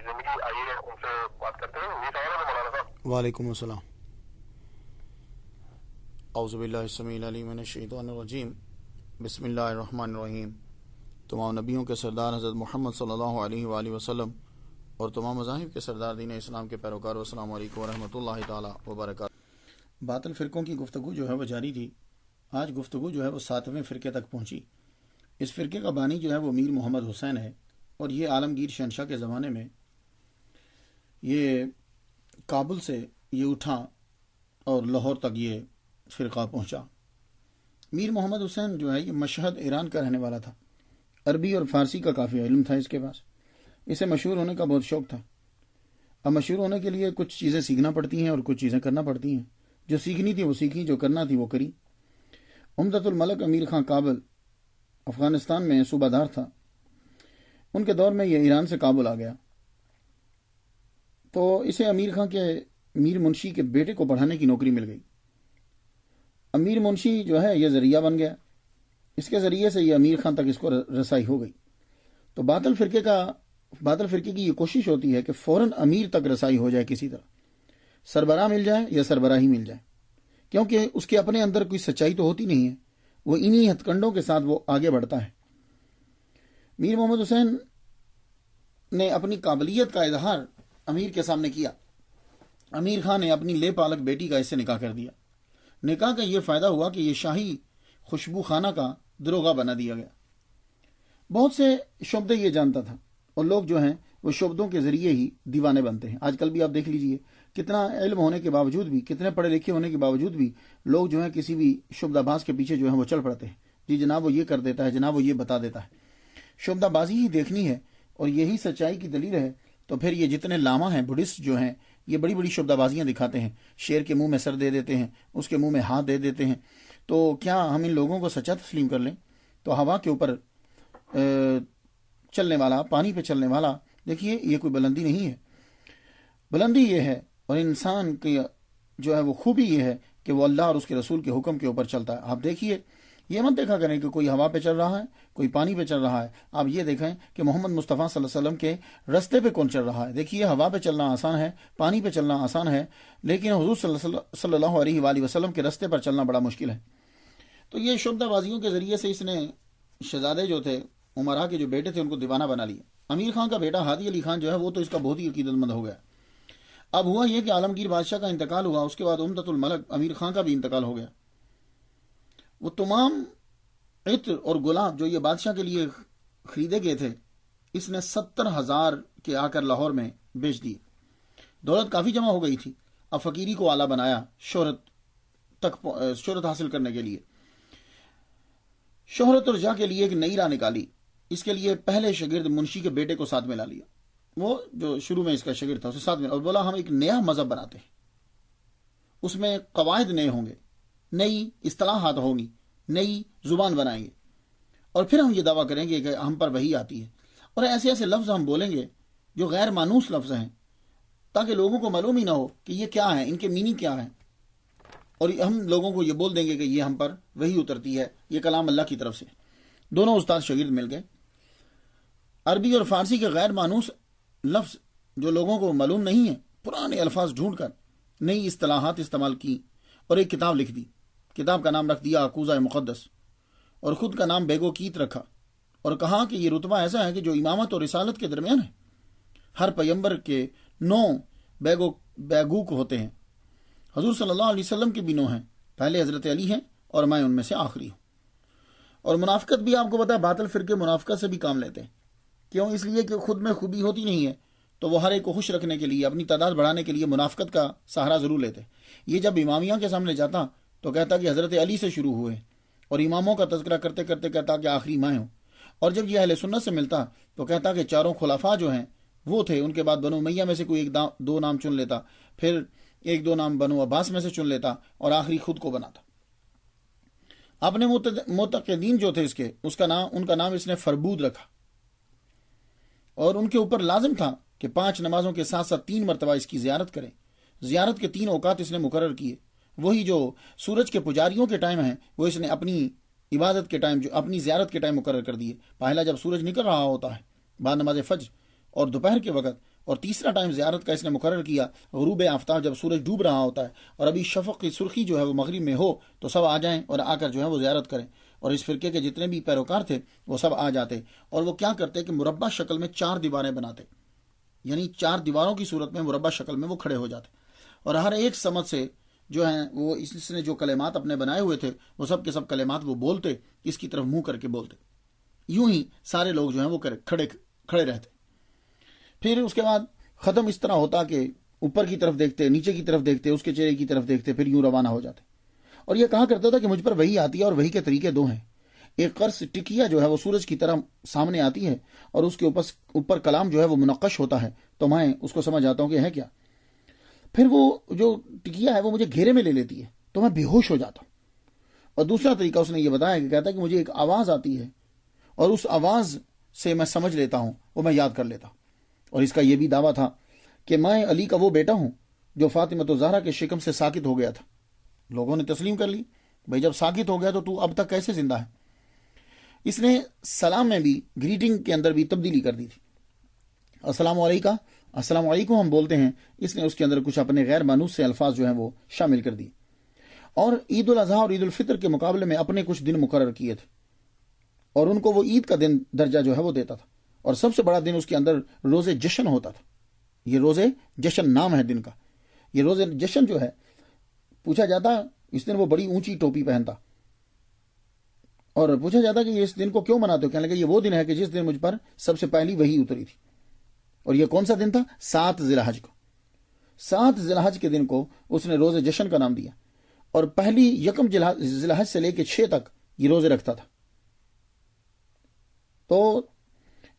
زندگی آئیے ان سے بات کرتے ہیں. یہ سوال ہے مولانا صاحب. وعلیکم السلام. اعوذ باللہ السمیع العلیم من الشیطان الرجیم. بسم اللہ الرحمن الرحیم. تمام نبیوں کے سردار حضرت محمد صلی اللہ علیہ وآلہ وسلم اور تمام مذاہب کے سردار دین اسلام کے پیروکاروں، السلام علیکم ورحمۃ اللہ تعالی وبرکاتہ. باطل فرقوں کی گفتگو جو ہے وہ جاری تھی. آج گفتگو جو ہے وہ 7ویں فرقے تک پہنچی. اس فرقے کا بانی جو ہے وہ میر محمد حسین ہے، اور یہ عالمگیر شہنشاہ کے زمانے میں یہ کابل سے یہ اٹھا اور لاہور تک یہ فرقہ پہنچا. میر محمد حسین جو ہے یہ مشہد ایران کا رہنے والا تھا. عربی اور فارسی کا کافی علم تھا اس کے پاس. اسے مشہور ہونے کا بہت شوق تھا. اب مشہور ہونے کے لیے کچھ چیزیں سیکھنا پڑتی ہیں اور کچھ چیزیں کرنا پڑتی ہیں. جو سیکھنی تھی وہ سیکھی، جو کرنا تھی وہ کری. عمدۃ الملک امیر خان کابل افغانستان میں صوبہ دار تھا. ان کے دور میں یہ ایران سے کابل آ گیا، تو اسے امیر خان کے میر منشی کے بیٹے کو پڑھانے کی نوکری مل گئی. امیر منشی جو ہے یہ ذریعہ بن گیا. اس کے ذریعے سے یہ امیر خان تک اس کو رسائی ہو گئی. تو باطل فرقے کی یہ کوشش ہوتی ہے کہ فوراً امیر تک رسائی ہو جائے، کسی طرح سربراہ مل جائے یا سربراہی مل جائے، کیونکہ اس کے اپنے اندر کوئی سچائی تو ہوتی نہیں ہے. وہ انہی ہتھ کنڈوں کے ساتھ وہ آگے بڑھتا ہے. میر محمد حسین نے اپنی قابلیت کا اظہار امیر کے سامنے کیا. امیر خان نے اپنی لے پالک بیٹی کا اس سے نکاح کر دیا. نکاح کا یہ فائدہ ہوا کہ یہ شاہی خوشبو خانہ کا دروغہ بنا دیا گیا. بہت سے شعبے یہ جانتا تھا، اور لوگ جو ہیں وہ شعبوں کے ذریعے ہی دیوانے بنتے ہیں. آج کل بھی آپ دیکھ لیجئے، کتنا علم ہونے کے باوجود بھی، کتنے پڑھے لکھے ہونے کے باوجود بھی لوگ جو ہیں کسی بھی شعبہ باز کے پیچھے جو ہیں وہ چل پڑتے ہیں. جی جناب وہ یہ کر دیتا ہے، جناب وہ یہ بتا دیتا ہے. شعبہ بازی ہی دیکھنی ہے اور یہی سچائی کی دلیل ہے. تو پھر یہ جتنے لاما ہیں، بڈھسٹ جو ہیں، یہ بڑی بڑی شعبہ بازیاں دکھاتے ہیں. شیر کے منہ میں سر دے دیتے ہیں، اس کے منہ میں ہاتھ دے دیتے ہیں. تو کیا ہم ان لوگوں کو سچا تسلیم کر لیں؟ تو ہوا کے اوپر چلنے والا، پانی پہ چلنے والا، دیکھیے یہ کوئی بلندی نہیں ہے. بلندی یہ ہے، اور انسان کی جو ہے وہ خوبی یہ ہے کہ وہ اللہ اور اس کے رسول کے حکم کے اوپر چلتا ہے. آپ دیکھیے، یہ مت دیکھا کریں کہ کوئی ہوا پہ چل رہا ہے، کوئی پانی پہ چل رہا ہے. آپ یہ دیکھیں کہ محمد مصطفیٰ صلی اللہ علیہ وسلم کے رستے پہ کون چل رہا ہے. دیکھیے ہوا پہ چلنا آسان ہے، پانی پہ چلنا آسان ہے، لیکن حضور صلی اللہ علیہ وآلہ وسلم کے رستے پر چلنا بڑا مشکل ہے. تو یہ شعبہ بازیوں کے ذریعے سے اس نے شہزادے جو تھے، عمرا کے جو بیٹے تھے، ان کو دیوانہ بنا لیا. امیر خان کا بیٹا ہادی علی خان جو ہے وہ تو اس کا بہت ہی عقیدت مند ہو گیا. اب ہوا یہ کہ عالمگیر بادشاہ کا انتقال ہوا، اس کے بعد عمدۃ الملک امیر خان کا بھی انتقال ہو گیا. وہ تمام عطر اور گلاب جو یہ بادشاہ کے لیے خریدے گئے تھے، اس نے 70,000 کے آ کر لاہور میں بیچ دیے. دولت کافی جمع ہو گئی تھی. اب فقیری کو آلہ بنایا شہرت حاصل کرنے کے لیے. شہرت اور جاہ کے لیے ایک نئی راہ نکالی. اس کے لیے پہلے شاگرد منشی کے بیٹے کو ساتھ میں لا لیا. وہ جو شروع میں اس کا شاگرد تھا اسے ساتھ میں، اور بولا ہم ایک نیا مذہب بناتے ہیں، اس میں قواعد نئے ہوں گے، نئی اصطلاحات ہوں گی، نئی زبان بنائیں گے، اور پھر ہم یہ دعویٰ کریں گے کہ ہم پر وحی آتی ہے. اور ایسے ایسے لفظ ہم بولیں گے جو غیر مانوس لفظ ہیں، تاکہ لوگوں کو معلوم ہی نہ ہو کہ یہ کیا ہیں، ان کے میننگ کیا ہیں. اور ہم لوگوں کو یہ بول دیں گے کہ یہ ہم پر وحی اترتی ہے، یہ کلام اللہ کی طرف سے. دونوں استاد شاگرد مل گئے. عربی اور فارسی کے غیر مانوس لفظ جو لوگوں کو معلوم نہیں ہیں، پرانے الفاظ ڈھونڈ کر نئی اصطلاحات استعمال کی اور ایک کتاب لکھ دی. کتاب کا نام رکھ دیا عقوزہ مقدس، اور خود کا نام بیگو کیت رکھا، اور کہا کہ یہ رتبہ ایسا ہے کہ جو امامت اور رسالت کے درمیان ہے. ہر پیغمبر کے 9 بیگوک ہوتے ہیں. حضور صلی اللہ علیہ وسلم کے بھی 9 ہیں. پہلے حضرت علی ہیں اور میں ان میں سے آخری ہوں. اور منافقت بھی آپ کو پتا ہے، باطل فرقے منافقت سے بھی کام لیتے ہیں. کیوں؟ اس لیے کہ خود میں خوبی ہوتی نہیں ہے، تو وہ ہر ایک کو خوش رکھنے کے لیے، اپنی تعداد بڑھانے کے لیے منافقت کا سہارا ضرور لیتے. یہ جب امامیہ کے سامنے جاتا تو کہتا کہ حضرت علی سے شروع ہوئے، اور اماموں کا تذکرہ کرتے کرتے کہتا کہ آخری میں ہوں. اور جب یہ اہل سنت سے ملتا تو کہتا کہ چاروں خلفاء جو ہیں وہ تھے، ان کے بعد بنو امیہ میں سے کوئی 1-2 نام چن لیتا، پھر 1-2 نام بنو عباس میں سے چن لیتا، اور آخری خود کو بناتا. اپنے معتقدین جو تھے ان کا نام اس نے فربود رکھا. اور ان کے اوپر لازم تھا کہ 5 نمازوں کے ساتھ ساتھ 3 مرتبہ اس کی زیارت کریں. زیارت کے 3 اوقات اس نے مقرر کیے. وہی جو سورج کے پجاریوں کے ٹائم ہیں وہ اس نے اپنی عبادت کے ٹائم، جو اپنی زیارت کے ٹائم مقرر کر دیے. پہلا جب سورج نکل رہا ہوتا ہے بعد نماز فجر، اور دوپہر کے وقت، اور تیسرا ٹائم زیارت کا اس نے مقرر کیا غروب آفتاب، جب سورج ڈوب رہا ہوتا ہے اور ابھی شفق کی سرخی جو ہے وہ مغرب میں ہو تو سب آ جائیں اور آ کر جو ہے وہ زیارت کریں۔ اور اس فرقے کے جتنے بھی پیروکار تھے وہ سب آ جاتے، اور وہ کیا کرتے کہ مربع شکل میں 4 دیواریں بناتے، یعنی 4 دیواروں کی صورت میں مربع شکل میں وہ کھڑے ہو جاتے، اور ہر ایک سمت سے جو ہیں وہ اس نے جو کلمات اپنے بنائے ہوئے تھے وہ سب کے سب کلمات وہ بولتے، اس کی طرف منہ کر کے بولتے، یوں ہی سارے لوگ جو ہیں وہ کھڑے رہتے۔ پھر اس کے بعد ختم اس طرح ہوتا کہ اوپر کی طرف دیکھتے، نیچے کی طرف دیکھتے، اس کے چہرے کی طرف دیکھتے، پھر یوں روانہ ہو جاتے۔ اور یہ کہا کرتا تھا کہ مجھ پر وحی آتی ہے، اور وحی کے طریقے 2 ہیں۔ ایک قرص ٹکیا جو ہے وہ سورج کی طرح سامنے آتی ہے اور اس کے اوپر کلام جو ہے وہ منقش ہوتا ہے، تو میں اس کو سمجھ آتا ہوں کہ ہے کیا۔ پھر وہ جو ٹکیا ہے وہ مجھے گھیرے میں لے لیتی ہے تو میں بے ہوش ہو جاتا ہوں۔ اور دوسرا طریقہ اس نے یہ بتایا کہ کہتا ہے کہ مجھے ایک آواز آتی ہے اور اس آواز سے میں سمجھ لیتا ہوں، وہ میں یاد کر لیتا ہوں۔ اور اس کا یہ بھی دعویٰ تھا کہ میں علی کا وہ بیٹا ہوں جو فاطمہ زہرا کے شکم سے ساکت ہو گیا تھا۔ لوگوں نے تسلیم کر لی، بھائی جب ساکت ہو گیا تو اب تک کیسے زندہ ہے۔ اس نے سلام میں بھی، گریٹنگ کے اندر بھی تبدیلی کر دی تھی۔ السلام علیکم، السلام علیکم ہم بولتے ہیں، اس نے اس کے اندر کچھ اپنے غیر مانوس سے الفاظ جو ہیں وہ شامل کر دی، اور عید الاضحیٰ اور عید الفطر کے مقابلے میں اپنے کچھ دن مقرر کیے تھے، اور ان کو وہ عید کا دن درجہ جو ہے وہ دیتا تھا، اور سب سے بڑا دن اس کے اندر روز جشن ہوتا تھا۔ یہ روز جشن نام ہے دن کا۔ یہ روز جشن جو ہے، پوچھا جاتا اس دن وہ بڑی اونچی ٹوپی پہنتا، اور پوچھا جاتا کہ اس دن کو کیوں مناتے ہو؟ کہنے لگے یہ وہ دن ہے کہ جس دن مجھ پر سب سے پہلی وحی اتری تھی۔ اور یہ کون سا دن تھا؟ 7 ذی الحج کو۔ 7 ذی الحج کے دن کو اس نے روز جشن کا نام دیا، اور پہلی 1 ذی الحج سے لے کے 6 تک یہ روزے رکھتا تھا۔ تو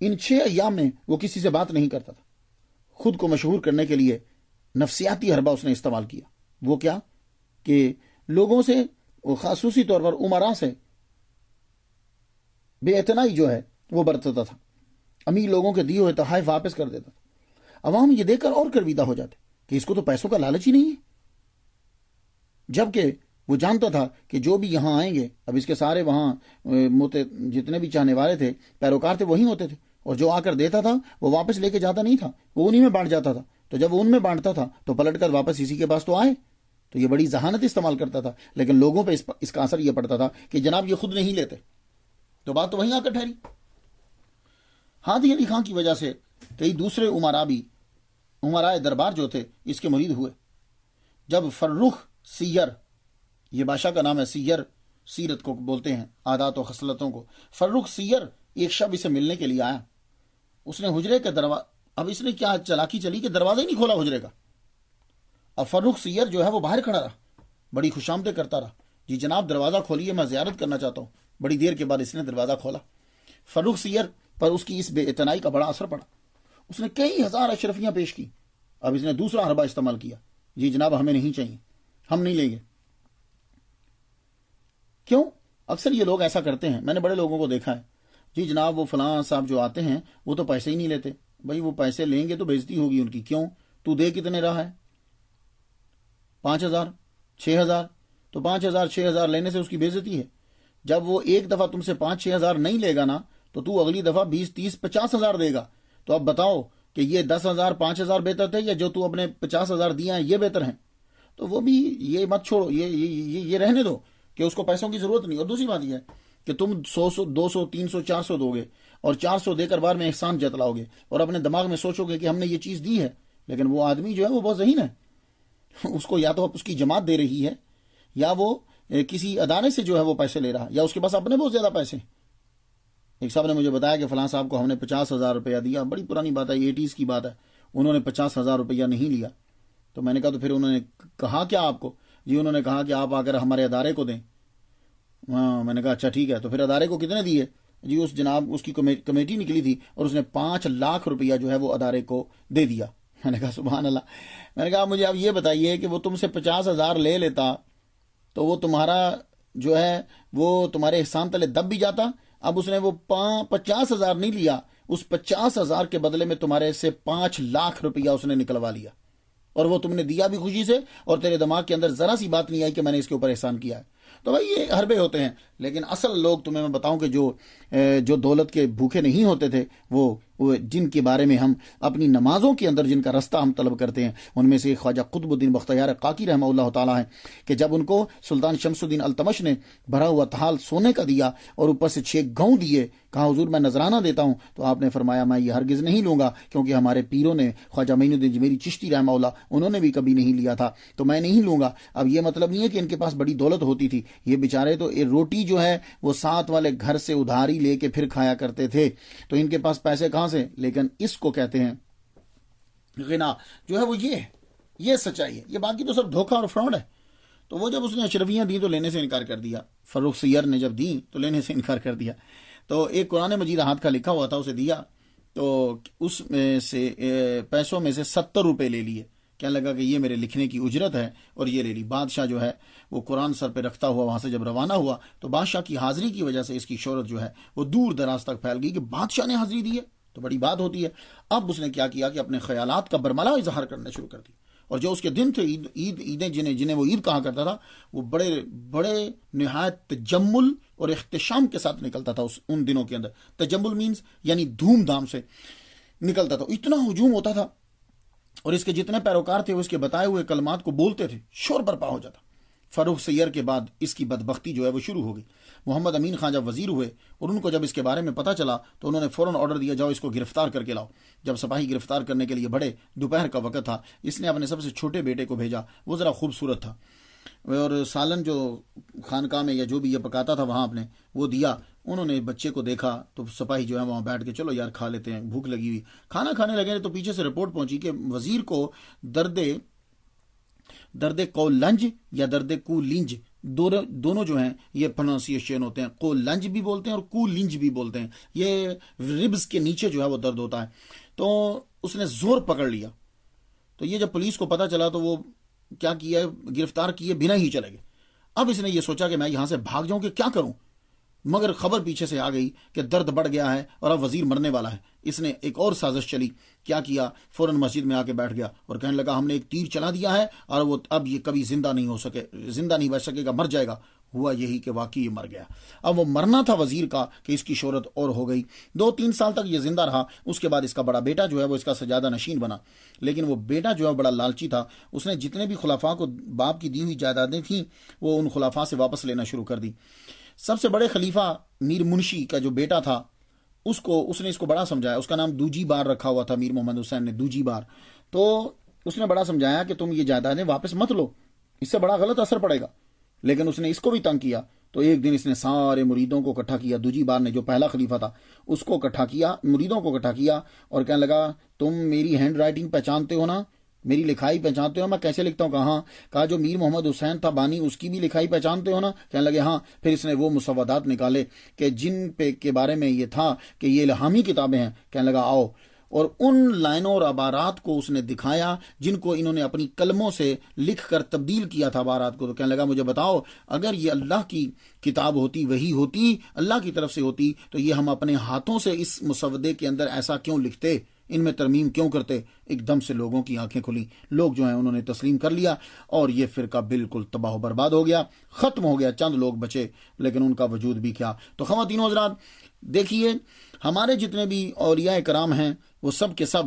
ان 6 ایام میں وہ کسی سے بات نہیں کرتا تھا۔ خود کو مشہور کرنے کے لیے نفسیاتی حربہ اس نے استعمال کیا۔ وہ کیا کہ لوگوں سے، خصوصی طور پر امراء سے بے اعتنائی جو ہے وہ برتتا تھا۔ امیر لوگوں کے دیے ہوئے تحائف واپس کر دیتا تھا۔ عوام یہ دیکھ کر اور کرویدہ ہو جاتے کہ اس کو تو پیسوں کا لالچ ہی نہیں ہے، جبکہ وہ جانتا تھا کہ جو بھی یہاں آئیں گے، اب اس کے سارے وہاں جتنے بھی چاہنے والے تھے، پیروکار تھے، وہی ہوتے تھے، اور جو آ کر دیتا تھا وہ واپس لے کے جاتا نہیں تھا، وہ انہی میں بانٹ جاتا تھا۔ تو جب وہ ان میں بانٹتا تھا تو پلٹ کر واپس اسی کے پاس تو آئے۔ تو یہ بڑی ذہانت استعمال کرتا تھا، لیکن لوگوں پہ اس کا اثر یہ پڑتا تھا کہ جناب یہ خود نہیں لیتے، تو بات تو وہیں آ کر ٹھہری۔ ہادی علی خان کی وجہ سے کئی دوسرے امراء بھی، امرائے دربار جو تھے، اس کے مرید ہوئے۔ جب فرخ سیر، یہ بادشاہ کا نام ہے، سیر سیرت کو بولتے ہیں، عادات و خصلتوں کو۔ فرخ سیر ایک شب اسے ملنے کے لیے آیا۔ اس نے حجرے کے دروازہ، اب اس نے کیا چلاکی چلی کہ دروازہ ہی نہیں کھولا حجرے کا۔ اب فرخ سیر جو ہے وہ باہر کھڑا رہا، بڑی خوشامدیں کرتا رہا، جی جناب دروازہ کھولیے، میں زیارت کرنا چاہتا ہوں۔ بڑی دیر کے بعد اس نے دروازہ کھولا۔ فرخ سیر پر اس کی اس بے اعتنائی کا بڑا اثر پڑا۔ اس نے کئی ہزار اشرفیاں پیش کی۔ اب اس نے دوسرا حربہ استعمال کیا، جی جناب ہمیں نہیں چاہیے، ہم نہیں لیں گے۔ کیوں؟ اکثر یہ لوگ ایسا کرتے ہیں، میں نے بڑے لوگوں کو دیکھا ہے، جی جناب وہ فلاں صاحب جو آتے ہیں وہ تو پیسے ہی نہیں لیتے۔ بھائی وہ پیسے لیں گے تو بےزتی ہوگی ان کی، کیوں؟ تو دے کتنے رہا ہے؟ 5000 6000، تو 5000 6000 لینے سے اس کی بےزتی ہے۔ جب وہ ایک دفعہ تم سے 5-6 ہزار نہیں لے گا نا، تو اگلی دفعہ 20 30 50 ہزار دے گا۔ تو اب بتاؤ کہ یہ 10,000 5,000 بہتر تھے یا جو تو اپنے 50,000 دیا ہیں یہ بہتر ہیں؟ تو وہ بھی یہ مت چھوڑو، یہ رہنے دو کہ اس کو پیسوں کی ضرورت نہیں۔ اور دوسری بات یہ ہے کہ تم 100 200 300 400 دو گے اور 400 دے کر بعد میں احسان جتلاؤ گے اور اپنے دماغ میں سوچو گے کہ ہم نے یہ چیز دی ہے، لیکن وہ آدمی جو ہے وہ بہت ذہین ہے، اس کو یا تو اس کی جماعت دے رہی ہے یا وہ کسی ادارے سے جو ہے وہ پیسے لے رہا، یا اس کے پاس اپنے بہت زیادہ پیسے۔ ایک صاحب نے مجھے بتایا کہ فلاں صاحب کو ہم نے 50,000 روپیہ دیا، بڑی پرانی بات ہے، 80s کی بات ہے، انہوں نے 50,000 روپیہ نہیں لیا۔ تو میں نے کہا تو پھر انہوں نے کہا کیا آپ کو؟ جی انہوں نے کہا کہ آپ آ کر ہمارے ادارے کو دیں۔ میں نے کہا اچھا ٹھیک ہے، تو پھر ادارے کو کتنے دیے؟ جی اس جناب اس کی کمیٹی نکلی تھی اور اس نے 5 لاکھ روپیہ جو ہے وہ ادارے کو دے دیا۔ میں نے کہا سبحان اللہ۔ میں نے کہا مجھے اب یہ بتائیے کہ وہ تم سے 50,000 لے لیتا تو وہ تمہارا جو ہے وہ تمہارے احسان تلے دب بھی جاتا۔ اب اس نے وہ 50,000 نہیں لیا، اس 50,000 کے بدلے میں تمہارے سے 5 لاکھ روپیہ اس نے نکلوا لیا، اور وہ تم نے دیا بھی خوشی سے، اور تیرے دماغ کے اندر ذرا سی بات نہیں آئی کہ میں نے اس کے اوپر احسان کیا ہے۔ تو بھائی یہ حربے ہوتے ہیں، لیکن اصل لوگ تمہیں میں بتاؤں کہ جو دولت کے بھوکے نہیں ہوتے تھے وہ جن کے بارے میں ہم اپنی نمازوں کے اندر جن کا رستہ ہم طلب کرتے ہیں، ان میں سے خواجہ قطب الدین بختیار قاقی رحمہ اللہ تعالیٰ ہیں کہ جب ان کو سلطان شمس الدین التمش نے بھرا ہوا تھال سونے کا دیا اور اوپر سے 6 گاؤں دیے، کہا حضور میں نذرانہ دیتا ہوں، تو آپ نے فرمایا میں یہ ہرگز نہیں لوں گا، کیونکہ ہمارے پیروں نے خواجہ معین الدین اجمیری چشتی رحمہ اللہ انہوں نے بھی کبھی نہیں لیا تھا، تو میں نہیں لوں گا۔ اب یہ مطلب نہیں ہے کہ ان کے پاس بڑی دولت ہوتی تھی، یہ بیچارے تو روٹی جو ہے وہ ساتھ والے گھر سے ادھاری لے کے پھر کھایا کرتے تھے، تو ان کے پاس پیسے کہاں سے؟ لیکن اس کو کہتے ہیں غنا، جو ہے وہ یہ سچائی ہے، یہ باقی تو سب دھوکہ اور فراڈ ہے۔ تو وہ جب اس نے اشرفیاں دی تو لینے سے انکار کر دیا، فروخ سیر نے جب دی تو لینے سے انکار کر دیا، تو ایک قرآن مجید ہاتھ کا لکھا ہوا تھا اسے دیا، تو اس میں سے پیسوں میں سے 70 روپے لے لیے، کہنے لگا کہ یہ میرے لکھنے کی اجرت ہے اور یہ لے لی۔ بادشاہ جو ہے وہ قرآن سر پہ رکھتا ہوا وہاں سے جب روانہ ہوا تو بادشاہ کی حاضری کی وجہ سے اس کی شہرت جو ہے وہ دور دراز تک پھیل گئی کہ بادشاہ نے حاضری دی ہے تو بڑی بات ہوتی ہے۔ اب اس نے کیا کیا کہ اپنے خیالات کا برملا اظہار کرنا شروع کر دی، اور جو اس کے دن تھے عیدیں جنہیں وہ عید کہا کرتا تھا، وہ بڑے نہایت تجمل اور اختشام کے ساتھ نکلتا تھا ان دنوں کے اندر۔ تجمل مینز یعنی دھوم دھام سے نکلتا تھا، اتنا ہجوم ہوتا تھا اور اس کے جتنے پیروکار تھے وہ اس کے بتائے ہوئے کلمات کو بولتے تھے، شور برپا ہو جاتا۔ فروخ سیر کے بعد اس کی بدبختی جو ہے وہ شروع ہو گئی۔ محمد امین خان جب وزیر ہوئے اور ان کو جب اس کے بارے میں پتہ چلا تو انہوں نے فوراً آرڈر دیا جاؤ اس کو گرفتار کر کے لاؤ۔ جب سپاہی گرفتار کرنے کے لیے بڑھے، دوپہر کا وقت تھا، اس نے اپنے سب سے چھوٹے بیٹے کو بھیجا، وہ ذرا خوبصورت تھا، اور سالن جو خانقاہ میں یا جو بھی یہ پکاتا تھا وہاں اپنے وہ دیا۔ انہوں نے بچے کو دیکھا تو سپاہی جو ہے وہاں بیٹھ کے چلو یار کھا لیتے ہیں، بھوک لگی ہوئی، کھانا کھانے لگے تو پیچھے سے رپورٹ پہنچی کہ وزیر کو درد کولنج یا درد کولنج دونوں جو ہیں یہ پروننسیشن ہوتے ہیں، کولنج بھی بولتے ہیں اور کولنج بھی بولتے ہیں، یہ ربز کے نیچے جو ہے وہ درد ہوتا ہے۔ تو اس نے زور پکڑ لیا، تو یہ جب پولیس کو پتا چلا تو وہ کیا کیا، گرفتار کیے بنا ہی چلے گئے۔ اب اس نے یہ سوچا کہ میں یہاں سے بھاگ جاؤں کہ کیا کروں، مگر خبر پیچھے سے آ گئی کہ درد بڑھ گیا ہے اور اب وزیر مرنے والا ہے۔ اس نے ایک اور سازش چلی، کیا کیا، فوراً مسجد میں آ کے بیٹھ گیا اور کہنے لگا ہم نے ایک تیر چلا دیا ہے اور وہ اب یہ کبھی زندہ نہیں بچ سکے گا، مر جائے گا۔ ہوا یہی کہ واقعی یہ مر گیا۔ اب وہ مرنا تھا وزیر کا کہ اس کی شہرت اور ہو گئی۔ 2-3 سال تک یہ زندہ رہا، اس کے بعد اس کا بڑا بیٹا جو ہے وہ اس کا سجادہ نشین بنا، لیکن وہ بیٹا جو ہے بڑا لالچی تھا، اس نے جتنے بھی خلفاء کو باپ کی دی ہوئی جائیدادیں تھیں وہ ان خلفاء سے واپس لینا شروع کر دی۔ سب سے بڑے خلیفہ میر منشی کا جو بیٹا تھا اس نے اس کو بڑا سمجھایا، اس کا نام دوجی بار رکھا ہوا تھا، میر محمد حسین نے دوجی بار، تو اس نے بڑا سمجھایا کہ تم یہ جائیدادیں واپس مت لو، اس سے بڑا غلط اثر پڑے گا، لیکن اس نے اس کو بھی تنگ کیا۔ تو ایک دن اس نے سارے مریدوں کو اکٹھا کیا، دوجی بار نے جو پہلا خلیفہ تھا اس کو اکٹھا کیا، مریدوں کو اکٹھا کیا اور کہنے لگا تم میری ہینڈ رائٹنگ پہچانتے ہو نا، میری لکھائی پہچانتے ہو، میں کیسے لکھتا ہوں؟ کہا جو میر محمد حسین تھا بانی اس کی بھی لکھائی پہچانتے ہو نا؟ کہنے لگے ہاں۔ پھر اس نے وہ مسودات نکالے کہ جن پہ کے بارے میں یہ تھا کہ یہ الہامی کتابیں ہیں، کہنے لگا آؤ، اور ان لائنوں اور عبارات کو اس نے دکھایا جن کو انہوں نے اپنی قلموں سے لکھ کر تبدیل کیا تھا عبارات کو، تو کہنے لگا مجھے بتاؤ اگر یہ اللہ کی کتاب ہوتی، وہی ہوتی، اللہ کی طرف سے ہوتی، تو یہ ہم اپنے ہاتھوں سے اس مسودے کے اندر ایسا کیوں لکھتے، ان میں ترمیم کیوں کرتے؟ ایک دم سے لوگوں کی آنکھیں کھلی، لوگ جو ہیں انہوں نے تسلیم کر لیا اور یہ فرقہ بالکل تباہ و برباد ہو گیا، ختم ہو گیا۔ چند لوگ بچے لیکن ان کا وجود بھی کیا۔ تو خواتین و حضرات دیکھیے، ہمارے جتنے بھی اولیاء کرام ہیں وہ سب کے سب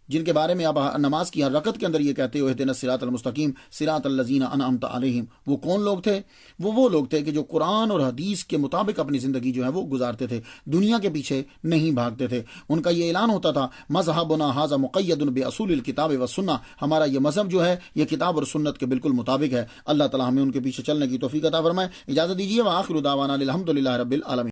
جن کے بارے میں آپ نماز کی ہر رکعت کے اندر یہ کہتے ہو اہدنا الصراط المستقیم صراط الذین انعمت علیہم، وہ کون لوگ تھے؟ وہ لوگ تھے کہ جو قرآن اور حدیث کے مطابق اپنی زندگی جو ہے وہ گزارتے تھے، دنیا کے پیچھے نہیں بھاگتے تھے۔ ان کا یہ اعلان ہوتا تھا مذہبنا ھذا مقید باصول الکتاب والسنہ، ہمارا یہ مذہب جو ہے یہ کتاب اور سنت کے بالکل مطابق ہے۔ اللہ تعالی ہمیں ان کے پیچھے چلنے کی توفیق عطا فرمائے۔ اجازت دیجیے، وآخر دعوانا الحمدللہ رب العالمین۔